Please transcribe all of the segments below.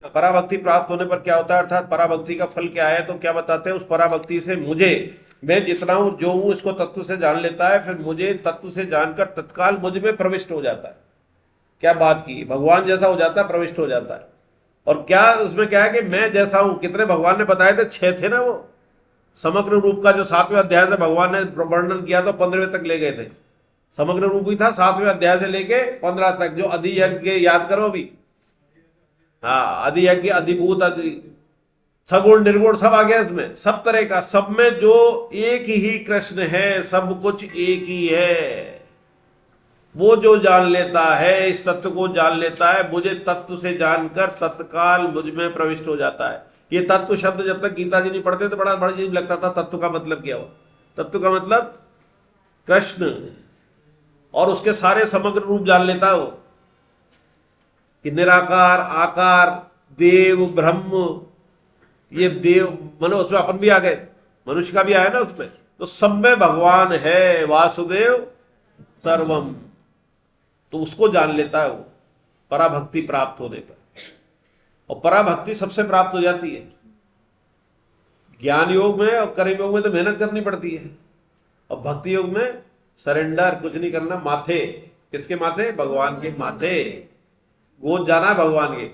पराभक्ति प्राप्त होने पर क्या होता है, अर्थात पराभक्ति का फल क्या है, तो क्या बताते हैं, उस पराभक्ति से मुझे, मैं जितना हूं जो हूं इसको तत्व से जान लेता है, फिर मुझे तत्व से जानकर तत्काल मुझ में प्रविष्ट हो जाता है। क्या बात की, भगवान जैसा हो जाता है, प्रविष्ट हो जाता है। और क्या उसमें क्या है कि मैं जैसा हूं, कितने भगवान ने बताए थे, 6 थे ना वो। समग्र रूप का जो 7वें अध्याय से भगवान ने वर्णन किया तो 15वें तक ले गए थे। समग्र रूप ही था 7वें अध्याय से लेके 15 तक, जो अधियज्ञ याद करो अभी। हाँ, अधियज्ञ, अधिभूत, अधि सगुण निर्गुण सब आ गया इसमें, सब तरह का, सब में जो एक ही कृष्ण है, सब कुछ एक ही है। वो जो जान लेता है, इस तत्व को जान लेता है, मुझे तत्व से जानकर तत्काल मुझ में प्रविष्ट हो जाता है। ये तत्व शब्द जब तक गीता जी नहीं पढ़ते तो बड़ा बड़ा अजीब लगता था, तत्व का मतलब क्या हो। तत्व का मतलब कृष्ण, और उसके सारे समग्र रूप जान लेता है वो, कि निराकार, आकार, देव, ब्रह्म, ये देव मनो उसमें अपन भी आ गए, मनुष्य का भी आया ना उसमें, तो सब में भगवान है, वासुदेव सर्वम। तो उसको जान लेता है वो, पराभक्ति प्राप्त होने पर। और पराभक्ति सबसे प्राप्त हो जाती है। ज्ञान योग में और कर्म योग में तो मेहनत करनी पड़ती है, और भक्ति योग में सरेंडर, कुछ नहीं करना, माथे। किसके माथे? भगवान के माथे। गोद जाना है भगवान के।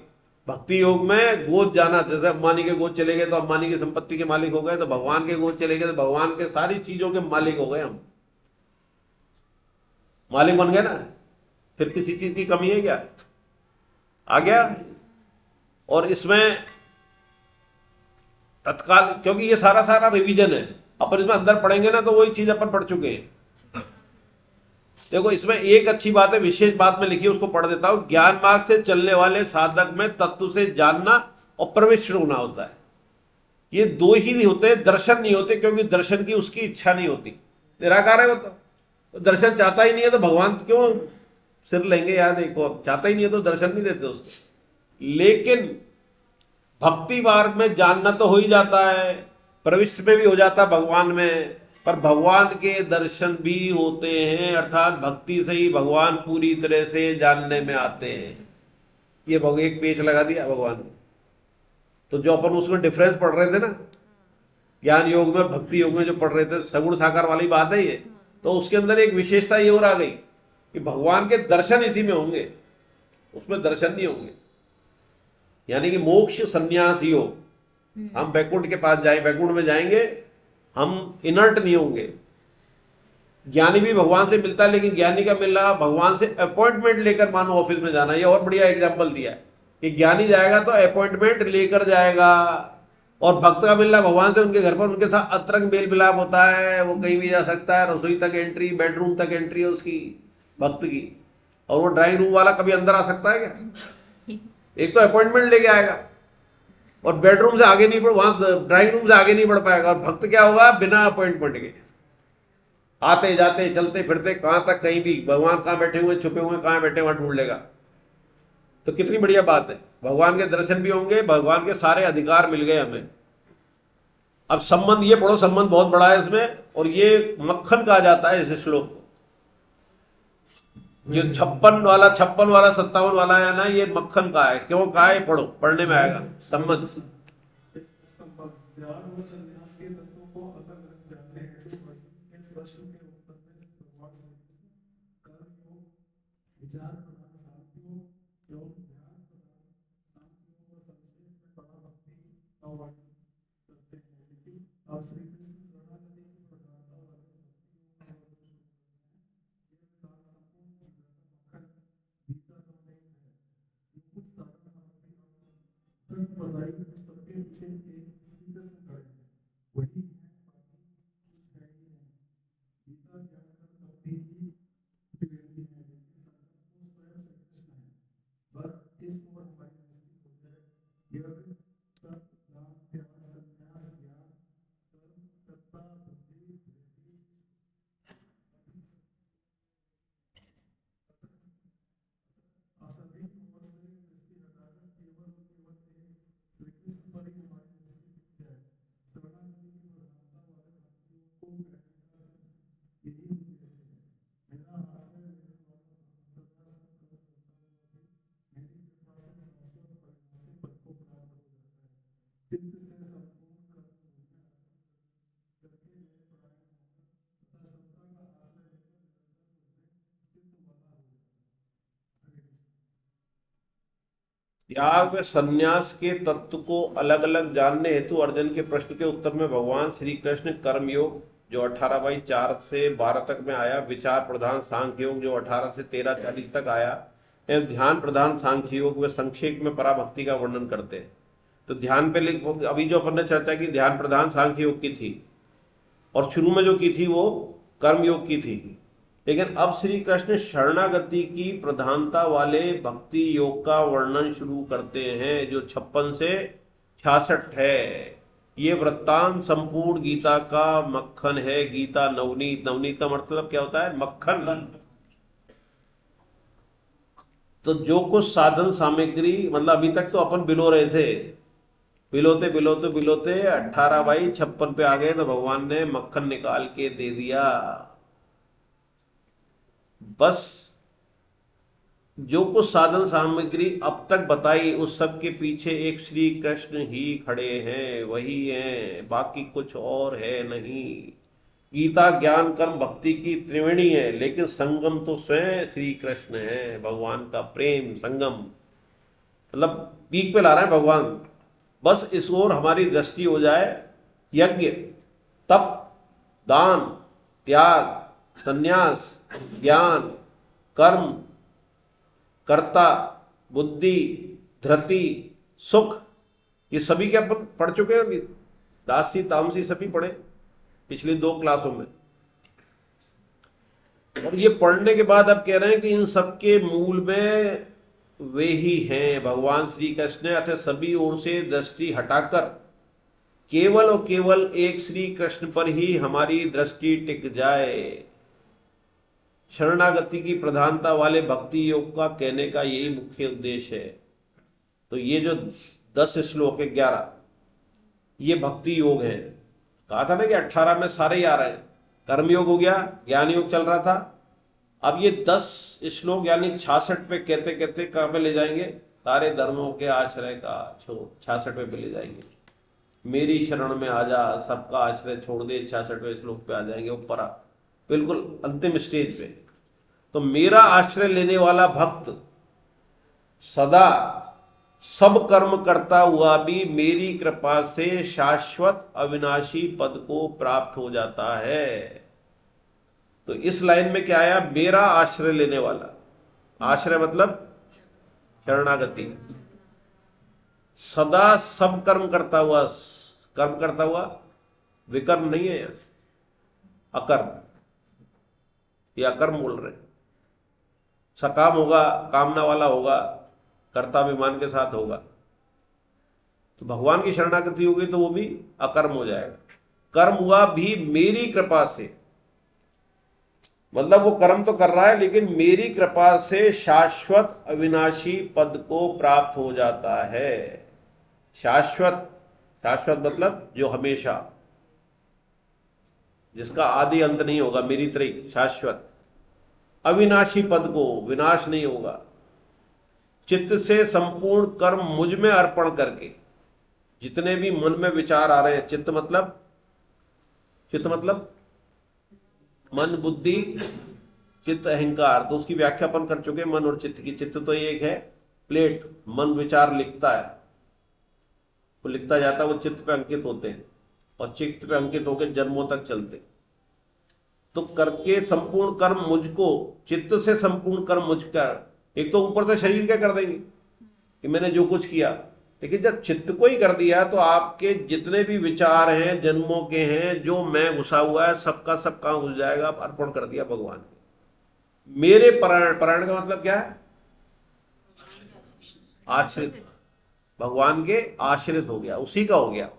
भक्ति योग में गोद जाना, जैसे अंबानी के गोद चले गए तो अंबानी की संपत्ति के मालिक हो गए, तो भगवान के गोद चले गए तो भगवान के सारी चीजों के मालिक हो गए हम, मालिक बन गए ना। फिर किसी चीज की कमी है क्या? आ गया। और इसमें तत्काल, क्योंकि ये सारा सारा रिवीजन है, अपन इसमें अंदर पढ़ेंगे ना तो वही चीज अपन पढ़ चुके हैं। देखो इसमें एक अच्छी बात है, विशेष बात में लिखी है, उसको पढ़ देता हूं। ज्ञान मार्ग से चलने वाले साधक में तत्व से जानना और प्रविष्ट होना होता है। ये दो ही होते हैं, दर्शन नहीं होते, क्योंकि दर्शन की उसकी इच्छा नहीं होती, निराकार है वो तो दर्शन चाहता ही नहीं है, तो भगवान क्यों सिर लेंगे यार, देखो चाहता ही नहीं है तो दर्शन नहीं देते उसको। लेकिन भक्ति मार्ग में जानना तो हो ही जाता है, प्रविष्ट में भी हो जाता है भगवान में, पर भगवान के दर्शन भी होते हैं, अर्थात भक्ति से ही भगवान पूरी तरह से जानने में आते हैं। ये एक पेच लगा दिया भगवान ने। तो जो अपन उसमें डिफरेंस पढ़ रहे थे ना, ज्ञान योग में भक्ति योग में जो पढ़ रहे थे, सगुण साकार वाली बात है ये, तो उसके अंदर एक विशेषता ये और आ गई कि भगवान के दर्शन इसी में होंगे, उसमें दर्शन नहीं होंगे। यानी कि मोक्ष संन्यास योग, हम बैकुंठ के पास जाए, बैकुंठ में जाएंगे, हम इनर्ट नहीं होंगे। ज्ञानी भी भगवान से मिलता है, लेकिन ज्ञानी का मिल रहा भगवान से अपॉइंटमेंट लेकर, मानो ऑफिस में जाना। ये और बढ़िया एग्जांपल दिया है कि ज्ञानी जाएगा तो अपॉइंटमेंट लेकर जाएगा, और भक्त का मिलना भगवान से उनके घर पर, उनके साथ अतरंग मेल मिलाप होता है, वो कहीं भी जा सकता है, रसोई तक एंट्री, बेडरूम तक एंट्री है उसकी, भक्त की। और वो ड्राइंग रूम वाला कभी अंदर आ सकता है क्या? एक तो अपॉइंटमेंट लेके आएगा, और बेडरूम से आगे नहीं बढ़, वहां ड्राइंग रूम से आगे नहीं बढ़ पाएगा। और भक्त क्या होगा? बिना अपॉइंटमेंट के आते जाते चलते फिरते, कहां तक, कहीं भी भगवान कहां बैठे हुए, छुपे हुए कहां बैठे, वहां ढूंढ लेगा। तो कितनी बढ़िया बात है, भगवान के दर्शन भी होंगे, भगवान के सारे अधिकार मिल गए हमें। अब संबंध ये पढ़ो, संबंध बहुत बड़ा है इसमें, और ये मक्खन कहा जाता है इस श्लोक को। ये 56 वाला 57 वाला है ना, ये मक्खन का है। क्यों कहा है? पढ़ो, पढ़ने में आएगा संबंध। ज्ञान और संन्यास के तत्वों को अलग अलग जानते हैं तो इन प्रश्न के उत्तर में भगवान से कर्म योग, विचार प्रधान सांख्य योग, योग ध्यान प्रधान सांख्य योग और संक्षेप में पराभक्ति का वर्णन करते हैं। लेकिन अब श्री कृष्ण शरणागति की प्रधानता वाले भक्ति योग का वर्णन शुरू करते हैं। यह विधान संपूर्ण गीता का मक्खन, गीता का मेन है। जो कुछ साधन सामग्री आपको बताई उस सबके पीछे एक श्री कृष्ण खड़े हैं, वही है, बाकी कुछ है ही नहीं। गीता ज्ञान कर भक्ति की त्रिवेणी है, लेकिन संगत तो स्वयं श्री कृष्ण है। बस इस ओर हमारी दृष्टि हो जाए। यज्ञ, तप, दान, ध्यान, संन्यास, ज्ञान, कर्म, तपता, बुद्धि, धृति, असभी और से दृष्टि हटाकर केवल और केवल एक श्री कृष्ण पर ही हमारी दृष्टि टिकी जाए। शरणागति की प्रधानता वाले भक्तियों को कहने का यही उद्देश्य है। मेरा आश्रय लेने वाला ब्रह्मचर्या सब कदम होता हुआ भी मेरी कृपा से शाश्वत परिणाम से पद को प्राप्त चित्त से संपूर्ण कर्म करके न्याय परायण होगा तथा सत्ता का आश्रय लेकर निरंतर चित्त वाला हो जाता है। त्याग व संन्यास के तत्व को अलग अलग जानने हेतु अर्जुन के प्रश्न के उत्तर में भगवान श्री कृष्ण कर्मयोग जो 18/4 से 12 तक में आया, विचार प्रधान सांख्य योग जो 18 से 13:40 तक आया, एवं ध्यान प्रधान सांख्य योग व संक्षेप में पराभक्ति का वर्णन करते हैं। तो ध्यान पे अभी जो अपन ने चर्चा की ध्यान प्रधान सांख्य योग की थी, और शुरू में जो की थी वो कर्म योग की थी। लेकिन अब श्री कृष्ण शरणागति की प्रधानता वाले भक्ति योग का वर्णन शुरू करते हैं, जो 56 से 66 है। ये वृत्तांत संपूर्ण गीता का मक्खन है। गीता नवनीत, नवनीत का मतलब क्या होता है? मक्खन। तो जो कुछ साधन सामग्री, मतलब अभी तक तो अपन बिलो रहे थे, बिलोते बिलोते बिलोते 18/56 पे आ गए, तो भगवान ने मक्खन निकाल के दे दिया। बस जो कुछ साधन सामग्री अब तक बताई उस सब के पीछे एक श्री कृष्ण ही खड़े हैं, वही हैं, बाकी कुछ और है नहीं। गीता ज्ञान कर्म भक्ति की त्रिवेणी है, लेकिन संगम तो स्वयं श्री कृष्ण है। भगवान का प्रेम संगम, मतलब पीक पे ला रहे हैं भगवान। बस इस ओर हमारी दृष्टि हो जाए। यज्ञ, तप, दान, त्याग, संन्यास, ज्ञान, कर्म, कर्ता, बुद्धि, धृति, सुख, ये सभी के अपन पढ़ चुके हैं। राजसी तामसी सभी पढ़े पिछली 2 क्लासों में। और ये पढ़ने के बाद अब कह रहे हैं कि इन सब के मूल में वे ही हैं, भगवान श्री कृष्ण। अतः सभी ओर से दृष्टि हटाकर केवल और केवल एक श्री कृष्ण पर ही हमारी दृष्टि टिक जाए। शरणागति की प्रधानता वाले भक्ति योग का कहने का यही मुख्य उद्देश्य है। तो ये जो 10 श्लोक है 11, ये भक्ति योग है। कहा था ना कि 18 में सारे ही आ रहे हैं। कर्मयोग हो गया, ज्ञान योग चल रहा था। अब ये 10 श्लोक यानी 66 पे कहते कहते कहां पे ले जाएंगे? सारे धर्मों के आश्रय का छोड़ 66 पे ले जाएंगे। मेरी शरण में आ जा, सबका आश्रय छोड़ दे, 66वें श्लोक पे आ जाएंगे ऊपर, बिल्कुल अंतिम स्टेज पे। तो मेरा आश्रय लेने वाला भक्त सदा सब कर्म करता हुआ भी मेरी कृपा से शाश्वत अविनाशी पद को प्राप्त हो जाता है। तो इस लाइन में क्या आया? मेरा आश्रय लेने वाला। आश्रय मतलब शरणागति। सदा सब कर्म करता हुआ, कर्म करता हुआ विकर्म नहीं है यहां, अकर्म, ये अकर्म बोल रहे हैं। सकाम होगा, कामना वाला होगा, कर्ताभिमान के साथ होगा। तो भगवान की शरणागति होगी तो वो भी अकर्म हो जाएगा। कर्म हुआ भी मेरी कृपा से, मतलब वो कर्म तो कर रहा है लेकिन मेरी कृपा से शाश्वत अविनाशी पद को प्राप्त हो जाता है। शाश्वत, शाश्वत मतलब जो हमेशा, जिसका आदि अंत नहीं होगा, मेरी तरह शाश्वत। अविनाशी पद को, विनाश नहीं होगा। चित्त से संपूर्ण कर्म मुझ में अर्पण करके, जितने भी मन में विचार आ रहे हैं, चित्त मतलब, चित्त मतलब मन, बुद्धि, चित्त, अहंकार, तो उसकी व्याख्या अपन कर चुके मन और चित्त की। चित्त तो एक है प्लेट, मन विचार लिखता है, वो लिखता जाता है, वो चित्त पे अंकित होते हैं और चित्त पे अंकित होकर जन्मों तक चलते। तो करके संपूर्ण कर्म मुझको, चित्त से संपूर्ण कर्म मुझकर। एक तो ऊपर से शरीर क्या कर देंगे कि मैंने जो कुछ किया, लेकिन जब चित्त को ही कर दिया तो आपके जितने भी विचार हैं, जन्मों के हैं, जो मैं घुसा हुआ है, सबका सब कहां घुस जाएगा? आप अर्पण कर दिया भगवान को। मेरे परायण, परायण का मतलब क्या है? आश्रित, भगवान के आश्रित हो गया, उसी का हो गया।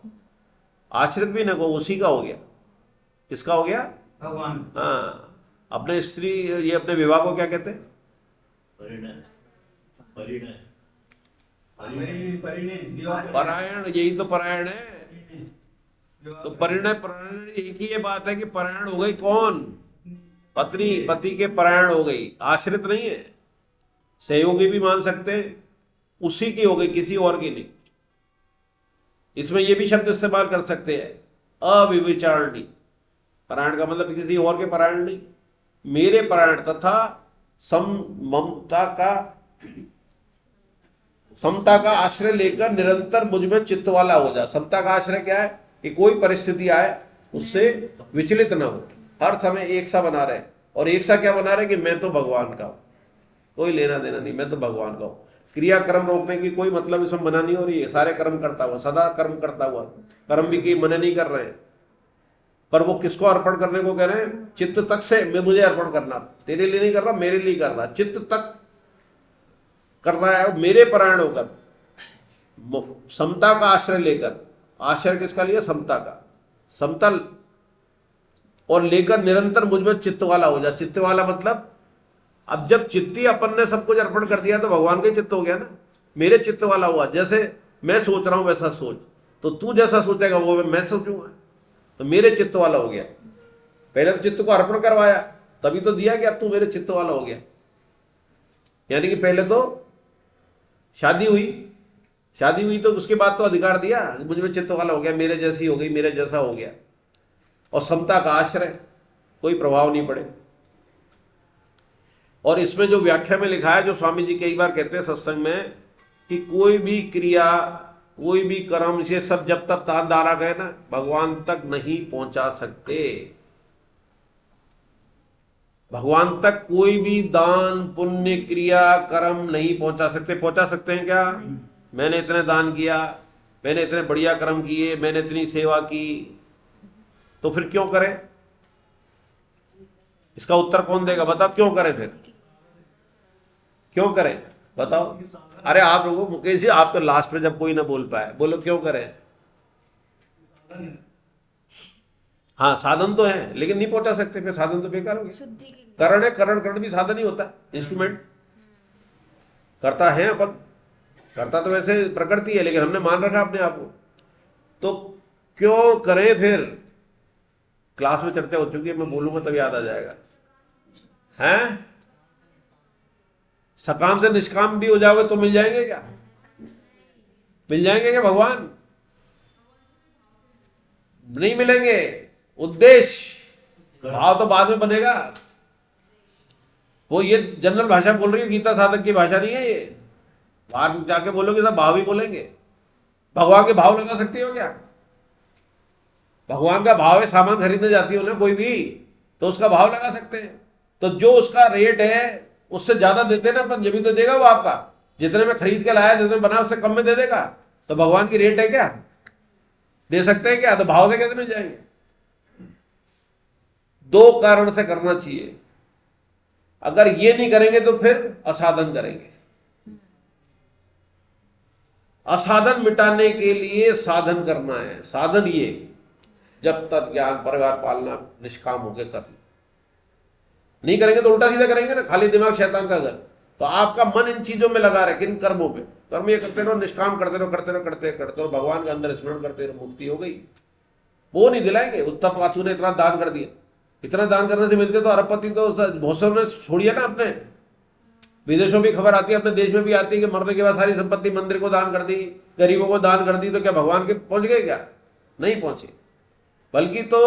आश्रित भी न को, उसी का हो गया। किसका हो गया? भगवान। हाँ, अपने स्त्री, ये अपने विवाह को क्या कहते हैं? परिणय, परिणय, परायण, यही तो परायण है। तो परिणय, परायण एक ही ये बात है कि परायण हो गई कौन? पत्नी, पति के परायण हो गई, आश्रित नहीं है। सहयोगी भी मान सकते हैं, उसी की हो गई, किसी और की नहीं। इसमें ये भी शब्द इस्तेमाल कर सकते हैं, अविविचारणी। परायण का मतलब किसी और के परायण नहीं, मेरे परायण तथा समता का आश्रय लेकर निरंतर मुझ में चित्त वाला हो जा। समता का आश्रय क्या है कि कोई परिस्थिति आए उससे विचलित ना हो, हर समय एक सा बना रहे। और एक सा क्या बना रहे कि मैं तो भगवान का हूं, कोई लेना देना नहीं, मैं तो भगवान का हूं। क्रिया कर्म रोकने की कोई मतलब इसमें मना नहीं हो रही है, सारे कर्म करता हुआ, सदा कर्म करता हुआ, कर्म भी की मना नहीं कर रहे हैं, पर वो किसको अर्पण करने को कह रहे हैं? चित्त तक से मैं मुझे अर्पण करना, तेरे लिए नहीं कर रहा, मेरे लिए कर रहा, चित्त तक कर रहा है मेरे परायण होकर, समता का आश्रय लेकर। आश्रय किसका लिया? समता का, समतल, और लेकर निरंतर मुझ में चित्त वाला हो जा। चित्त वाला मतलब अब जब चित्ती अपन ने सब कुछ अर्पण कर दिया तो भगवान का ही चित्त हो गया ना, मेरे चित्त वाला हुआ। जैसे मैं सोच रहा हूं वैसा सोच, तो तू जैसा सोचेगा वो मैं सोचूंगा, तो मेरे चित्त वाला हो गया। पहले तो चित्त को अर्पण करवाया तभी तो दिया कि अब तू मेरे चित्त वाला हो गया। यानी कि पहले तो शादी हुई तो उसके बाद तो अधिकार दिया, मुझ में चित्त वाला हो गया, मेरे जैसी हो गई, मेरे जैसा हो गया। और समता का आश्रय, कोई प्रभाव नहीं पड़े। और इसमें जो व्याख्या में लिखा है, जो स्वामी जी कई बार कहते हैं सत्संग में, कि कोई भी क्रिया, कोई भी कर्म, ये सब जब तक दान दारा गए ना, भगवान तक नहीं पहुंचा सकते। भगवान तक कोई भी दान पुण्य क्रिया कर्म नहीं पहुंचा सकते। पहुंचा सकते हैं क्या? मैंने इतने दान किया, मैंने इतने बढ़िया कर्म किए, मैंने इतनी सेवा की, तो फिर क्यों करें? इसका उत्तर कौन देगा? बताओ क्यों करें? फिर क्यों करें बताओ? अरे आप लोगों, मुकेश जी आप तो लास्ट में जब कोई ना बोल पाए, बोलो क्यों करें? हाँ साधन तो है लेकिन नहीं पहुंचा सकते, फिर साधन तो बेकार हो गया। करण है, करण भी साधन ही होता है, इंस्ट्रूमेंट करता है अपन, करता तो वैसे प्रकृति है, लेकिन हमने मान रखा अपने आप को, तो क्यों करें? फिर क्लास में चर्चा हो चुकी है, मैं बोलूंगा तब याद आ जाएगा। हैं? सकाम से निष्काम भी हो जाओगे तो मिल जाएंगे क्या? मिल जाएंगे क्या भगवान? नहीं मिलेंगे। उद्देश्य भाव तो बाद में बनेगा। वो ये जनरल भाषा बोल रही है, गीता साधक की भाषा नहीं है ये। बाहर जाके बोलोगे सब भाव ही बोलेंगे। भगवान के भाव लगा सकती हो क्या? भगवान का भाव है, सामान खरीदने जाती हो ना कोई भी, तो उसका भाव लगा सकते हैं। तो जो उसका रेट है उससे ज्यादा देते ना अपन, जब भी तो देगा वो आपका। जितने में खरीद के लाया, जितने बना उससे कम में दे देगा। तो भगवान की रेट है क्या? दे सकते हैं क्या? तो भाव से कैसे मिल जाएंगे? दो कारण से करना चाहिए। अगर ये नहीं करेंगे तो फिर असाधन करेंगे। असाधन मिटाने के लिए साधन करना है। साधन ये, जब तक ज्ञान परिवार पालना निष्काम होकर कर, नहीं करेंगे तो उल्टा सीधा करेंगे ना, खाली दिमाग शैतान का घर। तो आपका मन इन चीजों में लगा रहे, किन कर्मों में? कर्म ये करते रहो, निष्काम करते रहो, करते रहो, करते रहो, भगवान के अंदर स्मरण करते रहो, मुक्ति हो गई। वो नहीं दिलाएंगे। उत्तम वासु ने इतना दान कर दिया, इतना दान करने से मिलते तो अरबपति तो बहुत से ने छोड़िया ना। अपने विदेशों में खबर आती है, अपने देश में भी आती है कि मरने के बाद सारी संपत्ति मंदिर को दान कर दी, गरीबों को दान कर दी। तो क्या भगवान के पहुंच गए क्या? नहीं पहुंचे। बल्कि तो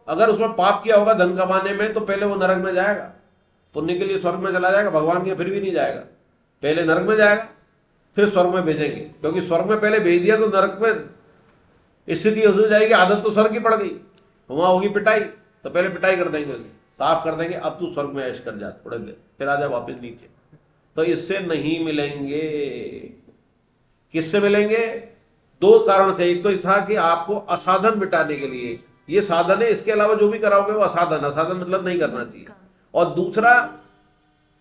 अगर उसमें पाप किया होगा धन कमाने में, तो पहले वो नरक में जाएगा, पुण्य के लिए स्वर्ग में चला जाएगा। भगवान के फिर भी नहीं जाएगा, पहले नरक में जाएगा, फिर स्वर्ग में भेजेंगे। क्योंकि स्वर्ग में पहले भेज दिया तो नरक में स्थिति हो जाएगी, आदत तो स्वर्ग की पड़ गई, वहां होगी पिटाई, तो पहले पिटाई कर देंगे, साफ कर देंगे, अब तू स्वर्ग में ऐश कर जा थोड़े देर, फिर आ जा वापिस नीचे। तो इससे नहीं मिलेंगे। किससे मिलेंगे? दो कारण से। एक तो था कि आपको असाधन मिटाने के लिए, ये साधन है, इसके अलावा जो भी कराओगे वो असाधन। असाधन मतलब नहीं करना चाहिए। और दूसरा,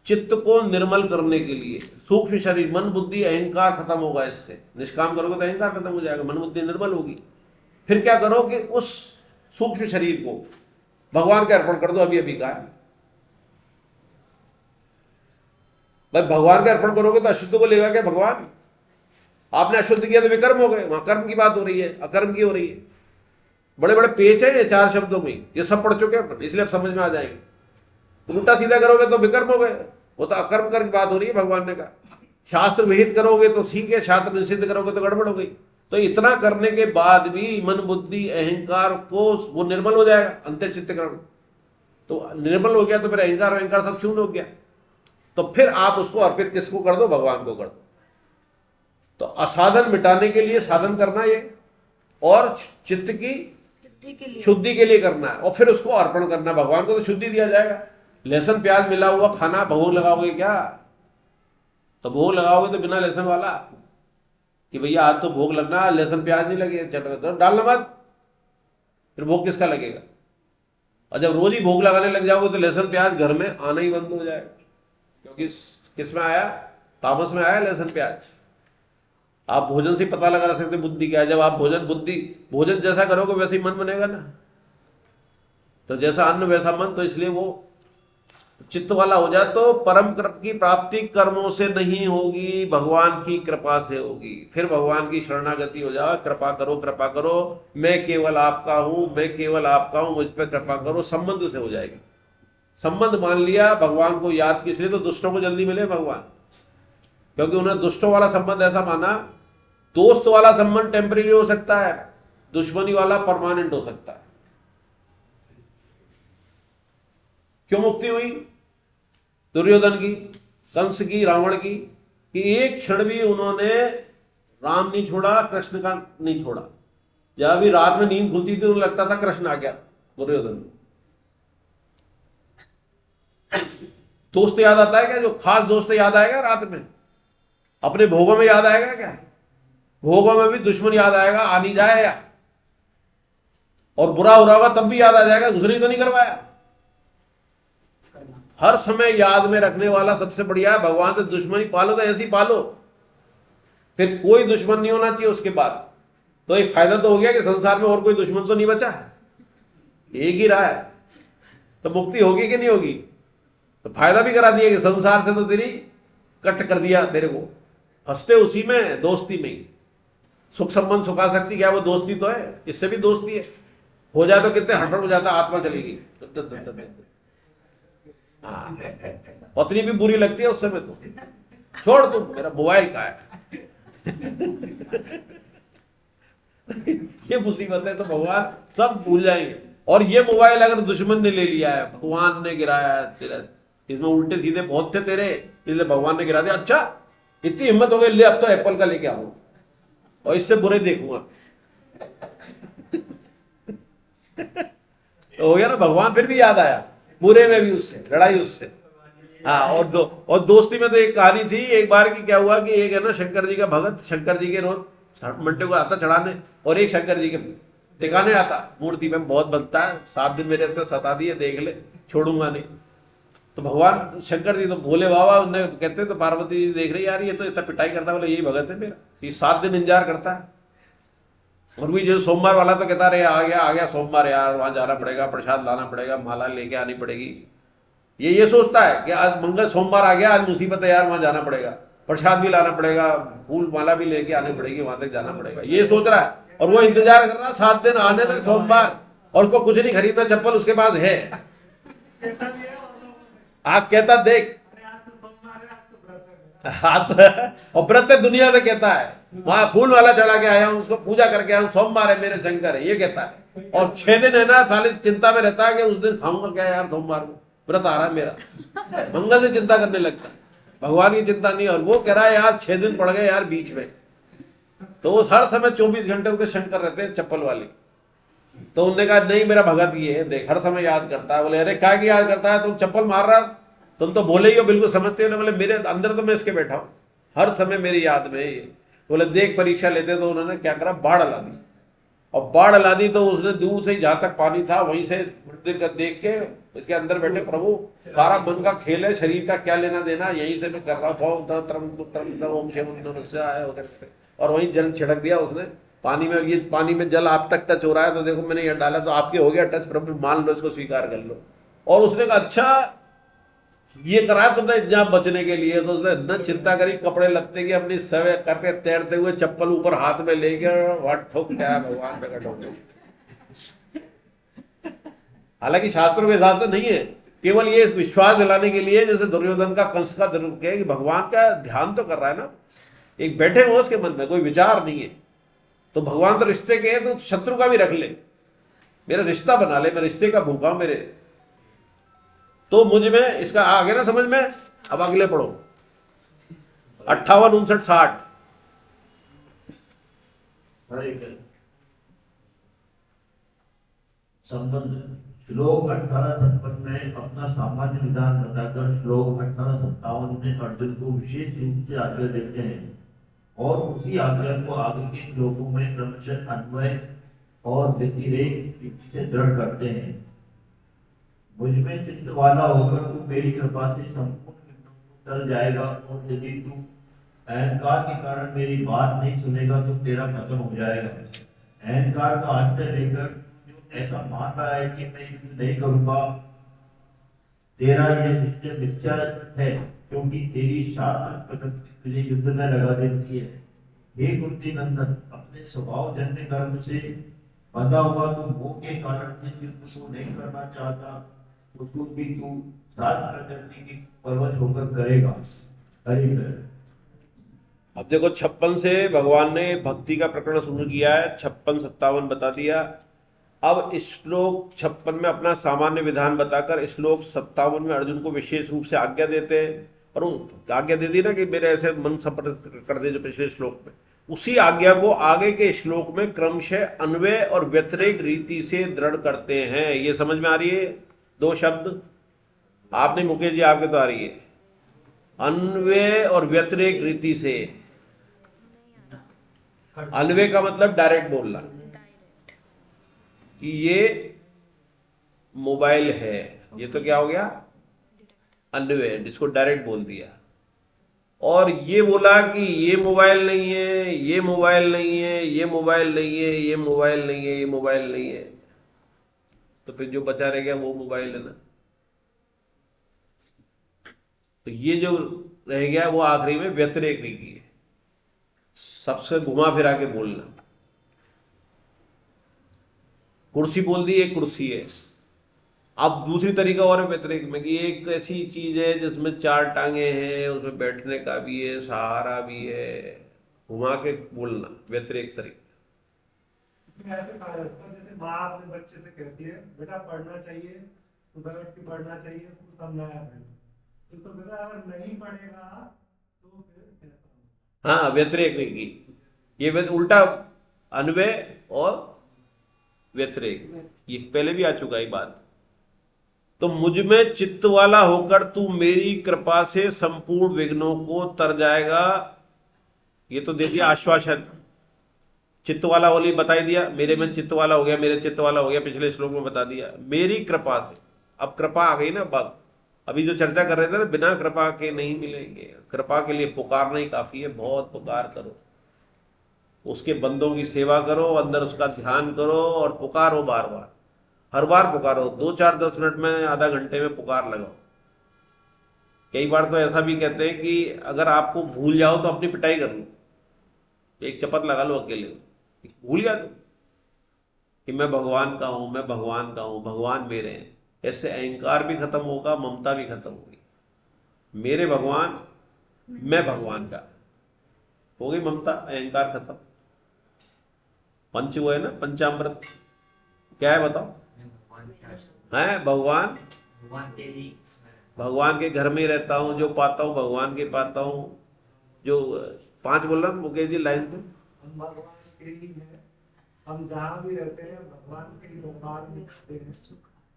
चित्त को निर्मल करने के लिए, सूक्ष्म शरीर, मन बुद्धि अहंकार खत्म होगा इससे। निष्काम करोगे तो अहंकार खत्म हो जाएगा, मन बुद्धि निर्मल होगी। फिर क्या करो कि उस सूक्ष्म शरीर को भगवान के अर्पण कर दो। अभी अभी कहा भाई, भगवान के अर्पण करोगे तो अशुद्ध को लेगा क्या भगवान? आपने अशुद्ध किया तो विकर्म हो गए, वहां कर्म की बात हो रही है, अकर्म की हो रही है। बड़े बड़े पेच है ये 4 शब्दों में, ये सब पढ़ चुके हैं, इसलिए अब समझ में आ जाएंगे। उल्टा सीधा करोगे तो विकर्म हो गए, वो तो अकर्म कर की बात हो रही है। भगवान ने कहा शास्त्र विहित करोगे तो ठीक है, शास्त्र निषिद्ध करोगे तो गड़बड़ हो गई। तो इतना करने के बाद भी मन बुद्धि अहंकार को वो निर्मल हो जाएगा अंत्यचित्तकरण। तो निर्मल हो गया तो फिर अहंकार अहंकार सब शून्य हो गया। तो फिर आप उसको अर्पित किसको कर दो? भगवान को कर दो। तो असाधन मिटाने के लिए साधन करना ये, और चित्त की शुद्धि के लिए करना है, और फिर उसको अर्पण करना भगवान को, तो शुद्धि दिया जाएगा। लहसुन प्याज मिला हुआ खाना भोग लगाओगे क्या? तो भोग लगाओगे तो बिना लहसुन वाला, कि भैया आज तो भोग लगना, लहसुन प्याज नहीं लगे, चटो तो डालना मत, फिर भोग किसका लगेगा? और जब रोज ही भोग लगाने लग जाओगे तो लहसुन प्याज घर में आना ही बंद हो जाएगा। क्योंकि किस में आया? तामस में आया लहसुन प्याज। आप भोजन से पता लगा सकते बुद्धि क्या है। जब आप भोजन जैसा करोगे वैसे ही मन बनेगा ना। तो जैसा अन्न वैसा मन, तो इसलिए वो चित्त वाला हो जाए तो परम की प्राप्ति कर्मों से नहीं होगी, भगवान की कृपा से होगी। फिर भगवान की शरणागति हो जाए, कृपा करो, मैं केवल आपका हूं, मैं केवल आपका हूं, मुझ पर कृपा करो, संबंध से हो जाएगी। संबंध मान लिया, भगवान को याद किस लिए? तो दुष्टों को जल्दी मिले भगवान, क्योंकि उन्हें दुष्टों वाला संबंध ऐसा माना। दोस्त वाला संबंध टेम्परेरी हो सकता है, दुश्मनी वाला परमानेंट हो सकता है। क्यों मुक्ति हुई दुर्योधन की, कंस की, रावण की? कि एक क्षण भी उन्होंने राम नहीं छोड़ा, कृष्ण का नहीं छोड़ा। जब भी रात में नींद खुलती थी तो लगता था कृष्ण आ गया दुर्योधन। दोस्त याद आता है क्या? जो खास दोस्त याद आएगा रात में? अपने भोगों में याद आएगा क्या? भोगों में भी दुश्मन याद आएगा, आ नहीं जाए, और बुरा हो रहा होगा तब भी याद आ जाएगा, गुजरी तो नहीं करवाया। हर समय याद में रखने वाला सबसे बढ़िया है। भगवान से दुश्मनी पालो तो ऐसी पालो, फिर कोई दुश्मन नहीं होना चाहिए उसके बाद। तो एक फायदा तो हो गया कि संसार में और कोई दुश्मन तो नहीं बचा है, एक ही रहा है। तो मुक्ति होगी कि नहीं होगी? तो फायदा भी करा दिया कि संसार से तो तेरी कट कर दिया, तेरे को फंसते उसी में, दोस्ती में ही। सुख संबंध सुखा सकती क्या? वो दोस्ती तो है, इससे भी दोस्ती है। हो जाए तो कितने हड़बड़ हो जाता, आत्मा चलेगी। हाँ, पत्नी भी बुरी लगती है उस समय, तो छोड़ तू, मेरा मोबाइल का है। ये मुसीबत है। तो भगवान सब भूल जाएंगे। और ये मोबाइल अगर दुश्मन ने ले लिया है, भगवान ने गिराया है, इसमें उल्टे सीधे बहुत थे तेरे, इसलिए भगवान ने गिरा दिया। अच्छा, इतनी हिम्मत हो गई, ले अब तो एप्पल का लेके आऊं और इससे बुरे देखूंगा। तो हो गया ना, भगवान फिर भी याद आया, बुरे में भी उससे लड़ाई उससे। हाँ, और दोस्ती में तो एक कहानी थी एक बार की। क्या हुआ कि एक है ना शंकर जी का भगत, शंकर जी के रोज मंडे को आता चढ़ाने, और एक शंकर जी के टिकाने आता। मूर्ति में बहुत बनता है, 7 दिन मेरे तो सता दिए, देख ले, छोड़ूंगा नहीं। तो भगवान शंकर जी तो भोले बाबा, उन्हें कहते तो पार्वती जी देख रही यार ये तो इतना पिटाई करता है, बोले यही भगत है मेरा, ये 7 दिन इंतजार करता है। और भी जो सोमवार वाला तो कहता रहे आ गया सोमवार, यार वहां जाना पड़ेगा, प्रसाद लाना पड़ेगा, माला लेके आनी पड़ेगी। ये सोचता है कि आज मंगल सोमवार आ गया, आज मुसीबत है यार, वहां जाना पड़ेगा, प्रसाद भी लाना पड़ेगा, फूल माला भी लेके आनी पड़ेगी, वहां तक जाना पड़ेगा, ये सोच रहा है। और वो इंतजार कर रहा है 7 दिन आने तक सोमवार, और उसको कुछ नहीं खरीदना, चप्पल उसके पास है। आप कहता देख हाथ, और व्रत दुनिया से कहता है, वहां फूल वाला चढ़ा के आया हूं, उसको पूजा करके आया हूं, सोमवार है मेरे शंकर है, ये कहता है। और 6 दिन है ना, साले चिंता में रहता है कि उस दिन खाऊंगा क्या यार, सोमवार को व्रत आ रहा है मेरा, मंगल से चिंता करने लगता है, भगवान की चिंता नहीं। और वो कह रहा है यार 6 दिन पड़ गए यार बीच में। तो वो हर समय 24 घंटे उनके शंकर रहते हैं चप्पल वाली। तो उन्होंने कहा नहीं, मेरा भगत ये है, देख हर समय याद करता है। बोले अरे क्या की याद करता है, तुम चप्पल मार रहा, तुम तो बोले ही हो, बिल्कुल समझते हो ना। बोले मेरे अंदर तो मैं इसके बैठा हूं, हर समय मेरी याद में ये। बोले देख परीक्षा लेते, तो उन्होंने क्या करा, बाढ़ ला दी। और बाढ़ ला दी तो उसने दूर से जहां तक पानी था वहीं से मंदिर का देख के इसके अंदर बैठे, प्रभु सारा मन का खेल है, शरीर का क्या लेना देना, यहीं से मैं कर रहा हूँ। और वहीं जल छिड़क दिया उसने पानी में। ये पानी में जल आप तक टच हो रहा है, तो देखो मैंने ये डाला तो आपके हो गया टच, प्रभु मान लो, इसको स्वीकार कर लो। और उसने कहा अच्छा ये करा तुमने इंतजाम बचने के लिए, तो उसने इतना चिंता करी, कपड़े लत्ते की अपनी सवे करके तैरते हुए चप्पल ऊपर हाथ में लेके वाट ठोक क्या भगवान पे कटो। हालांकि शास्त्रों के हिसाब से नहीं है, केवल ये विश्वास दिलाने के लिए, जैसे दुर्योधन का कंस का कि भगवान का ध्यान तो कर रहा है ना, एक बैठे हो उसके मन में, कोई विचार नहीं है। तो भगवान तो रिश्ते के हैं, तो शत्रु का भी रख ले, मेरा रिश्ता बना ले, मैं रिश्ते का भूखा हूं मेरे। तो मुझ में इसका आ गया ना समझ में। अब अगले पढ़ो 58, 59, 60। संबंध श्लोक 1856 में अपना सामान्य विधान बताकर श्लोक 1857 में अर्जुन को विशेष रूप से आज्ञा देते हैं और उसी आज्ञा को आगे के श्लोकों में क्रमशः अन्वय और व्यतिरेक रीति से दृढ़ करते हैं। मुझ में चित्त वाला होकर तू मेरी कृपा से संपूर्ण विघ्नों को टल जाएगा और यदि तू अहंकार के कारण मेरी बात नहीं सुनेगा तो तेरा खत्म हो जाएगा। अहंकार का आश्रय लेकर जो ऐसा मान रहा है कि मैं युद्ध नहीं करूंगा, तेरा यह निश्चय मिथ्या है, क्योंकि तेरी शास्त्र प्रकृति तुझे युद्ध में लगा देती है। हे कुंती नंदन, अपने स्वभाव जन्य कर्म से बंधा हुआ तू मोह के कारण जिस युद्ध को नहीं करना चाहता, उसको भी तू सात प्रकृति की परवश होकर करेगा। हरि हरि। अब देखो 56 से भगवान ने भक्ति का प्रकरण शुरू किया है, 56, 57 बता दिया। अब श्लोक 56 में अपना सामान्य विधान बताकर श्लोक 57 में अर्जुन को विशेष रूप से आज्ञा देते हैं। और आज्ञा दे दी ना कि मेरे ऐसे मन समर्पित कर दे जो पिछले श्लोक में, उसी आज्ञा को आगे के श्लोक में क्रमशः अन्वय और व्यतिरेक रीति से दृढ़ करते हैं। ये समझ में आ रही है? दो शब्द आपने मुकेश जी आपके तो आ रही है, अन्वय और व्यतिरेक रीति से। अन्वय का मतलब डायरेक्ट बोलना कि ये मोबाइल है, ये तो क्या हो गया अन्वय, जिसको डायरेक्ट बोल दिया। और ये बोला कि ये मोबाइल नहीं है, ये मोबाइल नहीं है, ये मोबाइल नहीं है, ये मोबाइल नहीं है, ये मोबाइल नहीं है, तो फिर जो बचा रह गया वो मोबाइल है ना। तो ये जो रह गया वो आखिरी में व्यतिरेक रीति है, सबसे घुमा फिरा के बोलना। कुर्सी बोल दी, एक कुर्सी है। अब दूसरी तरीका और है व्यतिरेक में कि एक ऐसी चीज है जिसमें चार टांगे हैं, उसमें बैठने का भी है, सहारा भी है, घुमा के बोलना, व्यतिरेक तरीका। ऐसे कहा जाता है जैसे माँ अपने बच्चे से कहती है बेटा पढ़ना चाहिए, सुबह उठ के पढ़ना चाहिए, उसको समझाया पहले, तो उसको कहता है अगर नहीं पढ़ेगा तो फिर कैसा होगा। हाँ, व्यतिरेक नहीं की, ये उल्टा अन्वय और व्यतिरेक, ये पहले भी आ चुका है बात। तो मुझ में चित्त वाला होकर तू मेरी कृपा से संपूर्ण विघ्नों को तर जाएगा, ये तो दे दिया आश्वासन। चित्त वाला वाली बताई दिया, मेरे में चित्त वाला हो गया, मेरे चित्त वाला हो गया, पिछले श्लोक में बता दिया मेरी कृपा से। अब कृपा आ गई ना बात, अभी जो चर्चा कर रहे थे ना, बिना कृपा के नहीं मिलेंगे। कृपा के लिए पुकारना ही काफी है, बहुत पुकार करो, उसके बंदों की सेवा करो, अंदर उसका ध्यान करो और पुकारो, बार बार, हर बार पुकारो, 2, 4, 10 मिनट में, आधा घंटे में पुकार लगाओ। कई बार तो ऐसा भी कहते हैं कि अगर आपको भूल जाओ तो अपनी पिटाई कर लो, एक चपत लगा लो अकेले, भूल गया तो कि मैं भगवान का हूं, मैं भगवान का हूं, भगवान मेरे हैं। ऐसे अहंकार भी खत्म होगा, ममता भी खत्म होगी। मेरे भगवान, मैं भगवान का, हो गई ममता, अहंकार खत्म। पंच वो है ना, पंचामृत क्या है बताओ? है भगवान, भगवान के घर में ही रहता हूं, जो पाता हूं भगवान के पाता हूं। जो 5 बोल रहा मुकेश जी लाइन पे, हम भगवान के ही हैं, हम जहाँ भी रहते हैं भगवान के ही व्यापार में करते हैं,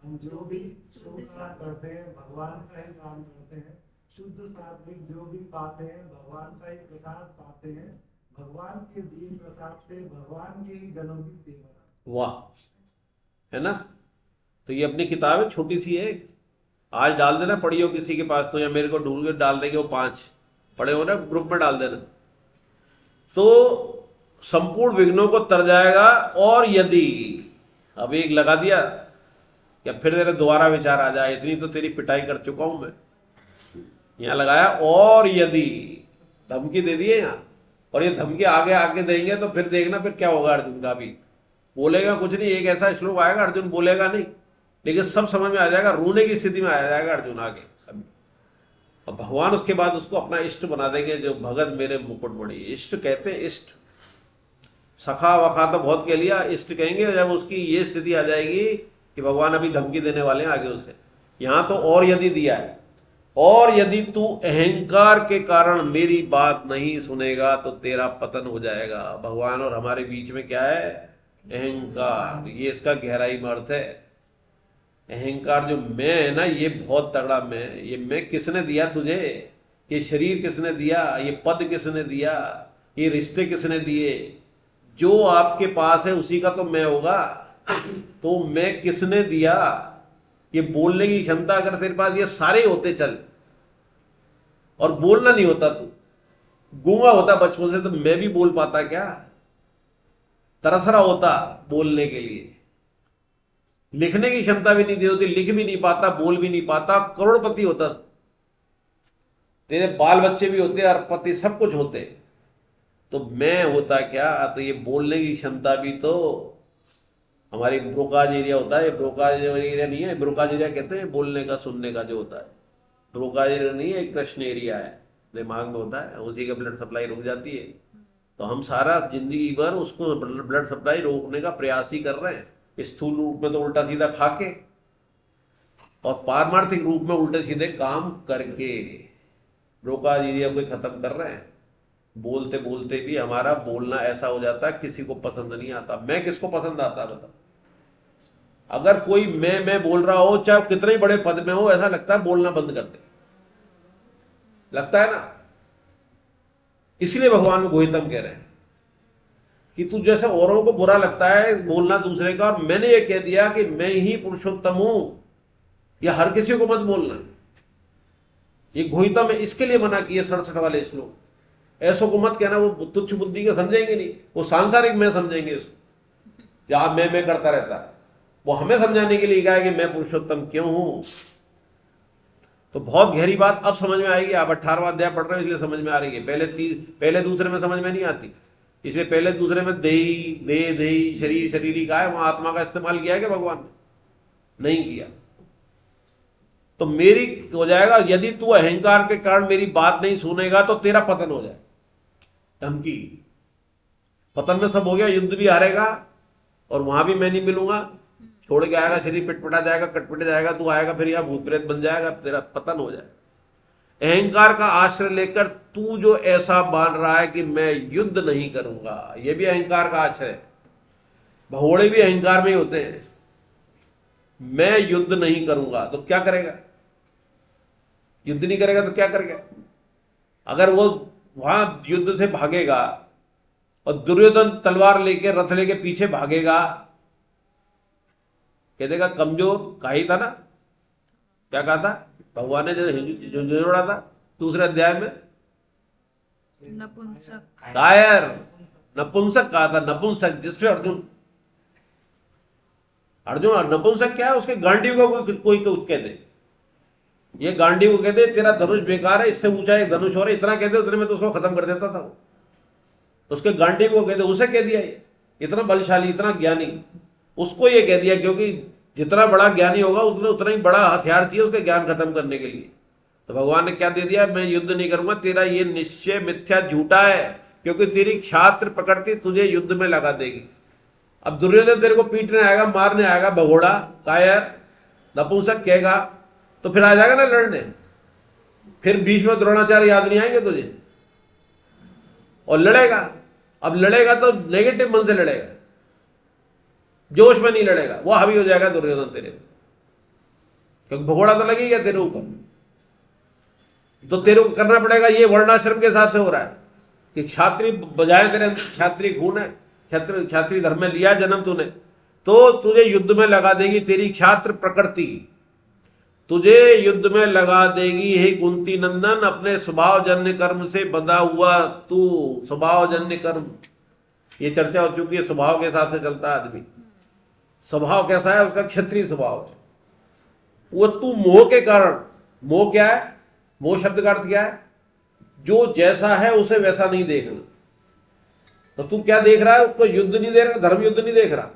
हम जो भी शुभ काम करते हैं भगवान का ही काम करते हैं, शुद्ध सात्विक जो भी पाते हैं भगवान का ही प्रसाद पाते हैं, भगवान के दिए प्रसाद से भगवान के ही जनों की सेवा। वाह, है ना। तो ये अपनी किताब है, छोटी सी है, आज डाल देना, पढ़ी हो किसी के पास तो, या मेरे को ढूंढ के डाल देंगे, वो 5 पढ़े हो ना, ग्रुप में डाल देना। तो संपूर्ण विघ्नों को तर जाएगा। और यदि, अब एक लगा दिया, या फिर तेरे दोबारा विचार आ जाए, इतनी तो तेरी पिटाई कर चुका हूं मैं, यहां लगाया और यदि, धमकी दे दिए यहां। और ये धमकी आगे आगे देंगे तो फिर देखना फिर क्या होगा। अर्जुन का भी बोलेगा कुछ नहीं, एक ऐसा श्लोक आएगा अर्जुन बोलेगा नहीं, लेकिन सब समझ में आ जाएगा, रोने की स्थिति में आ जाएगा अर्जुन आगे अभी। और भगवान उसके बाद उसको अपना इष्ट बना देंगे, जो भगत मेरे मुकुट मणि। इष्ट कहते हैं, इष्ट सखा वखा तो बहुत कह लिया, इष्ट कहेंगे जब उसकी ये स्थिति आ जाएगी कि भगवान अभी धमकी देने वाले हैं आगे उसे। यहां तो और यदि दिया है, और यदि तू अहंकार के कारण मेरी बात नहीं सुनेगा तो तेरा पतन हो जाएगा। भगवान और हमारे बीच में क्या है? अहंकार। ये इसका गहराई में अर्थ है। अहंकार जो मैं है ना, ये बहुत तगड़ा मैं है। ये मैं किसने दिया तुझे? ये शरीर किसने दिया? ये पद किसने दिया? ये रिश्ते किसने दिए? जो आपके पास है उसी का तो मैं होगा। तो मैं किसने दिया? ये बोलने की क्षमता अगर तेरे पास ये सारे होते चल, और बोलना नहीं होता, तू गूंगा होता बचपन से, तो मैं भी बोल पाता क्या? तरस रहा होता बोलने के लिए। लिखने की क्षमता भी नहीं दी होती, लिख भी नहीं पाता, बोल भी नहीं पाता, करोड़पति होता। तेरे बाल बच्चे भी होते, अरबपति सब कुछ होते, तो मैं होता क्या? तो ये बोलने की क्षमता भी तो हमारी ब्रोकाज एरिया होता है। ब्रोकाज एरिया नहीं है, ब्रोकाज एरिया कहते हैं बोलने का, सुनने का जो होता है। ब्रोकाज एरिया नहीं है, एक कृष्ण एरिया है, दिमाग में होता है, उसी का ब्लड सप्लाई रुक जाती है। तो हम सारा जिंदगी भर उसको ब्लड सप्लाई रोकने का प्रयास ही कर रहे हैं, स्थूल रूप में तो उल्टा सीधा खा के, और पारमार्थिक रूप में उल्टे सीधे काम करके ब्रोकाज एरिया को खत्म कर रहे हैं। बोलते बोलते भी हमारा बोलना ऐसा हो जाता है किसी को पसंद नहीं आता। मैं किसको पसंद आता है बता? अगर कोई मैं बोल रहा हो, चाहे कितने ही बड़े पद में हो, ऐसा लगता है बोलना बंद कर दे, लगता है ना। इसलिए भगवान गोहितम कह रहे हैं कि तू जैसे औरों को बुरा लगता है बोलना दूसरे का, और मैंने ये कह दिया कि मैं ही पुरुषोत्तम हूं, या हर किसी को मत बोलना। ये गोहितम है, इसके लिए मना किए 67 वाले श्लोक। ऐसो को मत कहना, वो तुच्छ बुद्धि के समझेंगे नहीं, वो सांसारिक मैं समझेंगे इसको, जहां मैं करता रहता है। वो हमें समझाने के लिए कहा है कि मैं पुरुषोत्तम क्यों हूं। तो बहुत गहरी बात अब समझ में आएगी। आप 18वां अध्याय पढ़ रहे हो इसलिए समझ में आ रही है। पहले दूसरे में समझ में नहीं आती, इसलिए पहले दूसरे में देही शरीर शरीरी का है, वहां आत्मा का इस्तेमाल किया है कि भगवान ने नहीं किया। तो मेरी हो जाएगा, यदि तू अहंकार के कारण मेरी बात नहीं सुनेगा तो तेरा पतन हो जाए। धमकी, पतन में सब हो गया, युद्ध भी हारेगा और वहां भी मैं नहीं मिलूंगा, छोड़ के आएगा, शरीर पिटपिटा जाएगा, कटपिट जाएगा, तू आएगा फिर यहाँ भूत प्रेत बन जाएगा, तेरा पतन हो जाए। अहंकार का आश्रय लेकर तू जो ऐसा मान रहा है कि मैं युद्ध नहीं करूंगा, यह भी अहंकार का आश्रय है। भगोड़े भी अहंकार में ही होते हैं। मैं युद्ध नहीं करूंगा तो क्या करेगा? युद्ध नहीं करेगा तो क्या करेगा? अगर वो वहां युद्ध से भागेगा और दुर्योधन तलवार लेके रथ लेके पीछे भागेगा, कह देगा कमजोर, कहा ही था ना, क्या कहा था भगवान ने जो जोड़ा था दूसरे अध्याय में? नपुंसक, कायर, नपुंसक कहा था। नपुंसक जिसपे अर्जुन नपुंसक क्या है? उसके गांडीव को कोई कह दे, ये गांडीव को कह दे तेरा धनुष बेकार है, इससे ऊंचा एक धनुष और इतना कह दे, उतने में तो उसको खत्म कर देता था। उसके गांडीव को कह दे, उसे कह दिया ये इतना बलशाली, इतना ज्ञानी, उसको ये कह दिया, क्योंकि जितना बड़ा ज्ञानी होगा उतना ही बड़ा हथियार चाहिए उसके ज्ञान खत्म करने के लिए। तो भगवान ने क्या दे दिया? मैं युद्ध नहीं करूंगा, तेरा ये निश्चय मिथ्या झूठा है, क्योंकि तेरी क्षात्र प्रकृति तुझे युद्ध में लगा देगी। अब दुर्योधन तेरे को पीटने आएगा, मारने आएगा, भगोड़ा, कायर, नपुंसक कहेगा, तो फिर आ जाएगा ना लड़ने। फिर बीच में द्रोणाचार्य याद नहीं आएंगे तुझे, और लड़ेगा। अब लड़ेगा तो नेगेटिव मन से लड़ेगा, जोश में नहीं लड़ेगा, वो हावी हो जाएगा दुर्योधन तेरे, क्योंकि भगोड़ा तो लगेगा तेरे ऊपर। तो तेरे को करना पड़ेगा, ये वर्णाश्रम के हिसाब से हो रहा है कि क्षात्रिय बजाय तेरे क्षात्रिय खून है, क्षात्रिय धर्म में लिया जन्म तूने, तो तुझे युद्ध में लगा देगी तेरी क्षात्र प्रकृति, तुझे युद्ध में लगा देगी। हे कुंती नंदन, अपने स्वभाव जन्य कर्म से बंधा हुआ तू, स्वभाव जन्य कर्म, ये चर्चा हो चुकी है। स्वभाव के हिसाब से चलता है आदमी, स्वभाव कैसा है उसका? क्षत्रिय स्वभाव है। वो तू मोह के कारण, मोह क्या है? मोह शब्द का अर्थ क्या है? जो जैसा है उसे वैसा नहीं देखना। तो तू क्या देख रहा है? उसको युद्ध नहीं देख रहा, धर्म युद्ध नहीं देख रहा,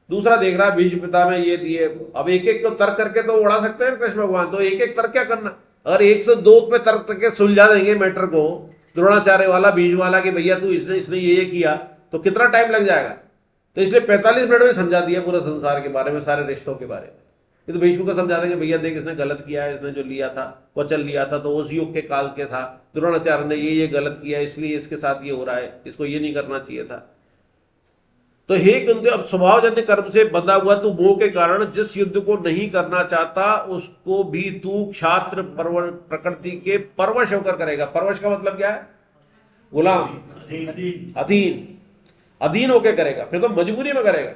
दूसरा देख रहा है भीष्म पिता में ये दिए। अब एक एक को तर्क करके तो उड़ा सकते हैं कृष्ण भगवान, तो एक एक तर्क क्या करना? अगर 102 पे तर्क करके सुलझा देंगे मैटर को, द्रोणाचार्य वाला, भीष्म वाला, कि भैया तू इसने ये किया, तो कितना टाइम लग जाएगा। तो इसलिए 45 मिनट में समझा दिया पूरे संसार के बारे में, सारे रिश्तों के बारे में। ये तो भीष्म को समझा देंगे, भैया देख इसने गलत किया है, इसने जो लिया था वचन लिया था तो उस युग के काल के था, द्रोणाचार्य ने ये गलत किया इसलिए इसके साथ ये हो रहा है, इसको ये नहीं करना चाहिए था। तो हे कुंती, अब स्वभावजन्य कर्म से बंधा हुआ तू मोह के कारण जिस युद्ध को नहीं करना चाहता उसको भी तू क्षात्र प्रकृति के परवश होकर करेगा। परवश का मतलब क्या है? गुलाम, अधीन, अधीन होकर करेगा, फिर तो मजबूरी में करेगा।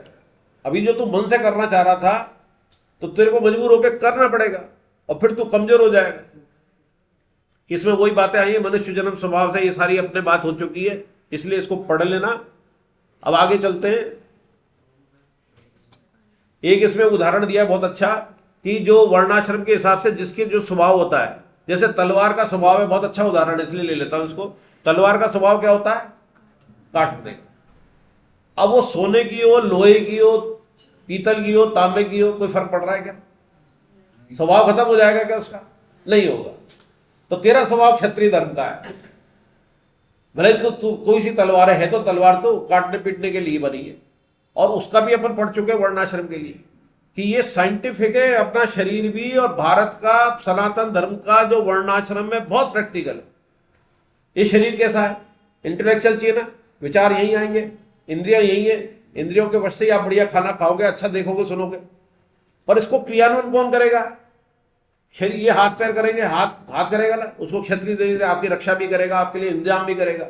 अभी जो तू मन से करना चाह रहा था तो तेरे को मजबूर होकर करना पड़ेगा और फिर तू कमजोर हो जाएगा। इसमें वही बातें आई है, मनुष्य जन्म स्वभाव से, ये सारी अपने बात हो चुकी है, इसलिए इसको पढ़ लेना। अब आगे चलते हैं। एक इसमें उदाहरण दिया बहुत अच्छा कि जो वर्णाश्रम के हिसाब से जिसके जो स्वभाव होता है, जैसे तलवार का स्वभाव है, बहुत अच्छा उदाहरण इसलिए ले लेता हूं इसको। तलवार का स्वभाव क्या होता है? काटने। अब वो सोने की हो, लोहे की हो, पीतल की हो, तांबे की हो, कोई फर्क पड़ रहा है क्या? स्वभाव खत्म हो जाएगा क्या उसका? नहीं होगा। तो तेरा स्वभाव क्षत्रिय धर्म का है, भले तो कोई सी तलवार है तो तलवार तो काटने पीटने के लिए बनी है। और उसका भी अपन पढ़ चुके हैं वर्णाश्रम के लिए कि ये साइंटिफिक है, अपना शरीर भी, और भारत का सनातन धर्म का जो वर्णाश्रम में बहुत प्रैक्टिकल है। ये शरीर कैसा है? इंटेलेक्चुअल चाहिए ना, विचार यही आएंगे, इंद्रियां यही है, इंद्रियों के वश से आप बढ़िया खाना खाओगे, अच्छा देखोगे, सुनोगे, पर इसको क्रियान्वयन कौन करेगा? शरीर, ये हाथ पैर करेंगे, हाथ करेगा ना, उसको क्षत्रिय दे देगा, आपकी रक्षा भी करेगा, आपके लिए इंतजाम भी करेगा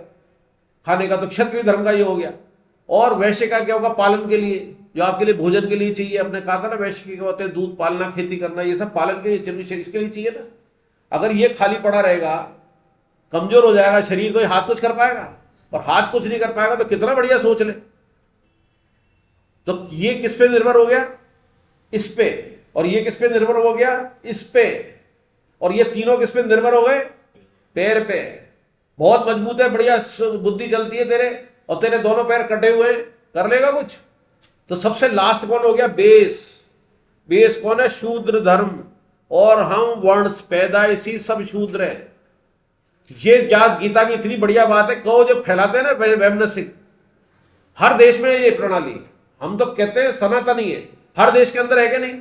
खाने का, तो क्षत्रिय धर्म का ये हो गया। और वैश्य का क्या होगा? पालन के लिए, जो आपके लिए भोजन के लिए चाहिए। अपने कहा था ना वैश्य के होते हैं दूध पालना, खेती करना, ये सब पालन के लिए, इसके लिए चाहिए ना। अगर ये खाली पड़ा रहेगा, कमजोर हो जाएगा शरीर, तो ये हाथ कुछ कर पाएगा? और हाथ कुछ नहीं कर पाएगा तो कितना बढ़िया सोच ले। तो ये किस पे निर्भर हो गया? इस पे। और ये किस पे निर्भर हो गया? इस पे। और ये तीनों किस पे निर्भर हो गए? पैर पे। बहुत मजबूत है, बढ़िया बुद्धि चलती है तेरे, और तेरे दोनों पैर कटे हुए, कर लेगा कुछ? तो सबसे लास्ट कौन हो गया? बेस। बेस कौन है? शूद्र धर्म। और हम वर्ण पैदाइशी सब शूद्र है। ये जात गीता की इतनी बढ़िया बात है, कहो जो फैलाते हैं ना वैमनसिक, हर देश में ये प्रणाली, हम तो कहते हैं सनातनी है, हर देश के अंदर है कि नहीं?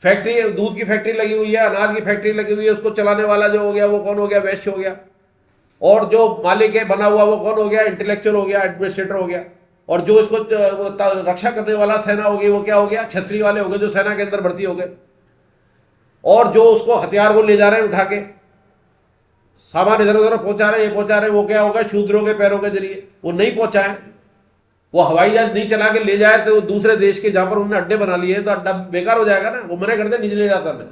फैक्ट्री, दूध की फैक्ट्री लगी हुई है, अनाज की फैक्ट्री लगी हुई है, उसको चलाने वाला जो हो गया वो कौन हो गया? वैश्य हो गया। और जो मालिक है बना हुआ वो कौन हो गया? इंटेलेक्चुअल हो गया, एडमिनिस्ट्रेटर हो गया। और जो इसको रक्षा करने वाला सेना हो गई, वो क्या हो गया? क्षत्रिय वाले हो गए, जो सेना के अंदर भर्ती हो गए। और जो उसको हथियार को ले जा रहे हैं उठा के, सामान इधर उधर पहुंचा रहे हैं, ये पहुंचा रहे हैं, वो क्या होगा? शूद्रों के पैरों के जरिए। वो नहीं पहुंचाए, वो हवाई जहाज नहीं चला के ले जाए तो दूसरे देश के जहां पर उन्होंने अड्डे बना लिए तो अड्डा बेकार हो जाएगा ना। वो मना करते नहीं ले जाता मैं,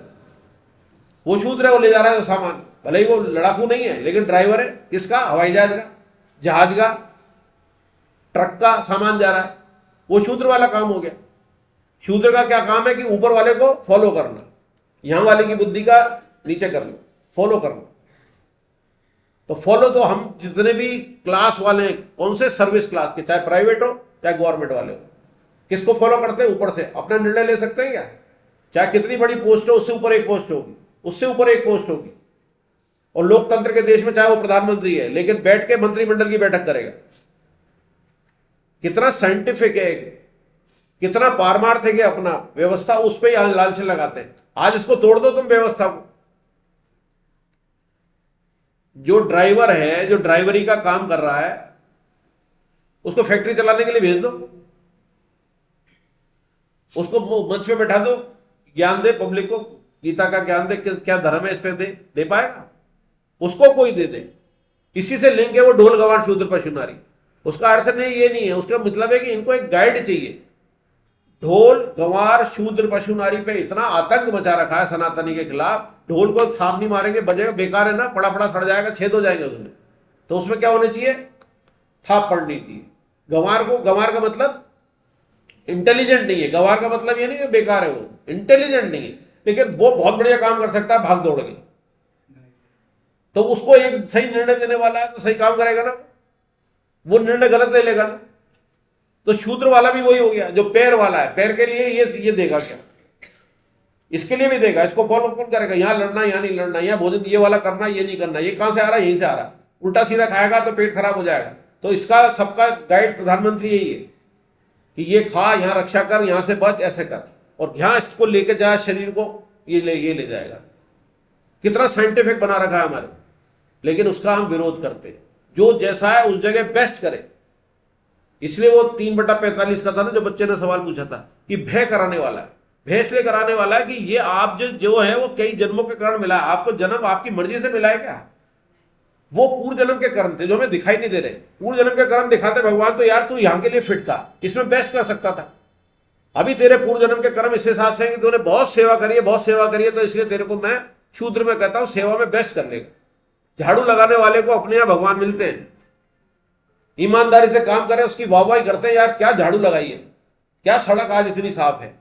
वो शूद्र है, वो ले जा रहा है वो सामान, भले ही वो लड़ाकू नहीं है लेकिन ड्राइवर है। किसका? हवाई जहाज का, जहाज का, ट्रक का सामान जा रहा है, वो शूद्र वाला काम हो गया। शूद्र का क्या काम है? कि ऊपर वाले को फॉलो करना, यहां वाले की बुद्धि का नीचे कर लो, फॉलो करना। तो फॉलो तो हम जितने भी क्लास वाले, कौन से सर्विस क्लास के, चाहे प्राइवेट हो चाहे गवर्नमेंट वाले हो, किसको फॉलो करते हैं? ऊपर से। अपना निर्णय ले सकते हैं क्या? चाहे कितनी बड़ी पोस्ट हो, उससे ऊपर एक पोस्ट होगी, उससे ऊपर एक पोस्ट होगी। और लोकतंत्र के देश में चाहे वो प्रधानमंत्री है, लेकिन बैठ के मंत्रिमंडल की बैठक करेगा। कितना साइंटिफिक है, कितना पारमार्थ है कि अपना व्यवस्था, उस पर ही लालच लगाते हैं। आज इसको तोड़ दो तुम व्यवस्था को। जो ड्राइवर है, जो ड्राइवरी का काम कर रहा है, उसको फैक्ट्री चलाने के लिए भेज दो, उसको मंच पे बैठा दो, ज्ञान दे पब्लिक को, गीता का ज्ञान दे, क्या धर्म है इस पे दे पाएगा? उसको कोई दे दे। इसी से लिंक है वो ढोल गवार शूद्र पशु नारी। उसका अर्थ नहीं, ये नहीं है, उसका मतलब है कि इनको एक गाइड चाहिए। ढोल गंवार शूद्र पशु नारी पे इतना आतंक मचा रखा है सनातनी के खिलाफ। ढोल को थाप नहीं मारेंगे, बजेगा, बेकार है ना, पड़ा पड़ा सड़ जाएगा, छेद हो जाएंगे उसमें। तो उसमें क्या होने चाहिए? थाप पड़नी चाहिए। गंवार को, गंवार का मतलब इंटेलिजेंट नहीं है, गंवार का मतलब ये नहीं कि बेकार है, वो इंटेलिजेंट नहीं है, लेकिन वो बहुत बढ़िया काम कर सकता है भाग दौड़ के। तो उसको एक सही निर्णय देने वाला है तो सही काम करेगा ना, वो निर्णय गलत ले लेगा ना। तो शूद्र वाला भी वही हो गया। जो पैर वाला है, पैर के लिए ये देगा क्या? इसके लिए भी देगा। इसको फॉलो कौन करेगा? यहां लड़ना, यहां नहीं लड़ना, यहां भोजन ये वाला करना, ये नहीं करना, ये कहां से आ रहा है? यहीं से आ रहा है। उल्टा सीधा खाएगा तो पेट खराब हो जाएगा। तो इसका सबका गाइड प्रधानमंत्री यही है कि ये खा, यहां रक्षा कर, यहां से बच, ऐसे कर, और यहां इसको लेके जा शरीर को, ये ले जाएगा। कितना साइंटिफिक बना रखा है हमारे, लेकिन उसका हम विरोध करते हैं। जो जैसा है उस जगह बेस्ट करे। इसलिए वो 3/45 का था ना, जो बच्चे ने सवाल पूछा था कि भय कराने वाला है। भय इसलिए कराने वाला है कि ये आप जो है वो कई जन्मों के कारण मिला है। आपको जन्म आपकी मर्जी से मिला है क्या? वो पूर्व जन्म के कर्म थे जो हमें दिखाई नहीं दे रहे। पूर्व जन्म के कर्म दिखाते भगवान, तो यार तू यहां के लिए फिट था, इसमें बेस्ट कर सकता था। अभी तेरे पूर्व जन्म के कर्म इस हिसाब से कि तूने बहुत सेवा करी है, बहुत सेवा करी है, तो इसलिए तेरे को मैं शूद्र में कहता हूं सेवा में बेस्ट कर लेगा। झाड़ू लगाने वाले को अपने यहां भगवान मिलते हैं, ईमानदारी से काम करे, उसकी वाहवाही करते हैं, यार क्या झाड़ू लगाई है, क्या सड़क आज इतनी साफ है,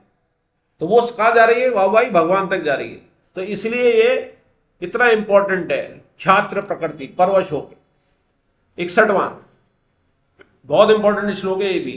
तो वो कहां जा रही है? वाहवाही भगवान तक जा रही है। तो इसलिए ये इतना इंपॉर्टेंट है। क्षात्र प्रकृति परवश होके 61वां बहुत इंपॉर्टेंट श्लोक है ये भी।